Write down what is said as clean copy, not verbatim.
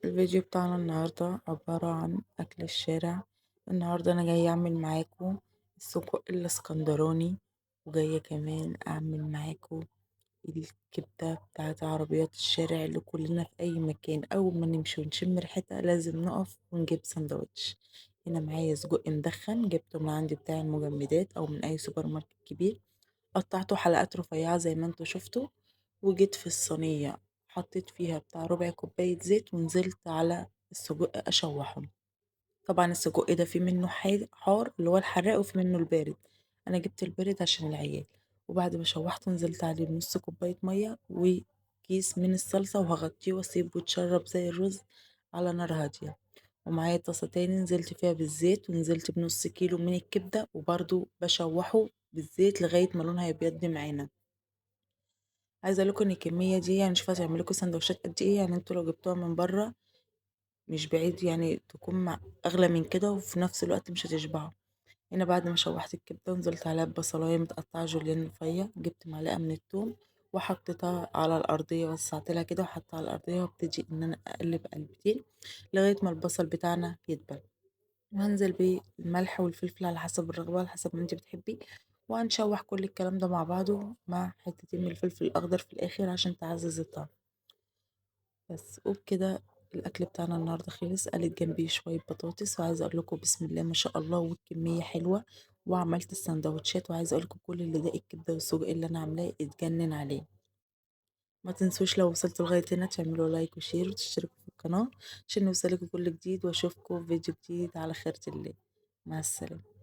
الفيديو بتاعنا النهاردة عبارة عن أكل الشارع. النهاردة أنا جاية أعمل معاكم السجق الاسكندراني، وجاية كمان أعمل معاكم الكبدة بتاعت عربيات الشارع اللي كلنا في أي مكان أول ما نمشي ونشم ريحتها لازم نقف ونجيب سندوتش. هنا معايا سجق مدخن جبته من عندي بتاع المجمدات أو من أي سوبر ماركت كبير، قطعته حلقات رفيعة زي ما انتوا شفتوا، وجيت في الصينية حطيت فيها بتاع ربع كوباية زيت ونزلت على السجق أشوحهم. طبعا السجق ده في منه حار اللي هو الحراق وفي منه البارد، أنا جبت البارد عشان العيال. وبعد ما شوحته نزلت عليه بنص كوباية مية وكيس من الصلصة وهغطيه واسيبه يتشرب زي الرز على نار هادية. ومعايا طاسة تاني نزلت فيها بالزيت ونزلت بنص كيلو من الكبدة وبرضو بشوحه بالزيت لغاية ما لونها يبيض معانا. عايزة اقول لكم ان الكمية دي يعني شوفوا هتعمل لكم سندوتشات قد ايه، يعني انتوا لو جبتوها من بره مش بعيد يعني تكون مع اغلى من كده وفي نفس الوقت مش هتشبعوا. هنا بعد ما شوحت الكبدة ونزلت عليها ببصلاية متقطعة جوليان رفيع، جبت معلقة من التوم وحطيتها على الأرضية، وسعت لها كده وحطيتها على الأرضية وابتدي إن أنا أقلب قلبتين لغاية ما البصل بتاعنا يدبل. وهنزل بالملح والفلفل على حسب الرغبة على حسب ما انت بتحبي، وهنشوح كل الكلام ده مع بعضه مع حتتين من الفلفل الأخضر في الآخر عشان تعزز الطعم. بس وبكده الأكل بتاعنا النهاردة خلص، قلت جنبيه شوية بطاطس، وعايزة أقول لكم بسم الله ما شاء الله والكمية حلوة. وعملت السندوتشات وعايزة أقول لكم كل اللي داق الكبدة والسجق اللي أنا عاملاه اتجنن عليه. ما تنسوش لو وصلتوا لغاية هنا تعملوا لايك وشير وتشتركوا في القناة عشان يوصلكوا كل جديد، واشوفكم في فيديو جديد على خيرة الله. مع السلامة.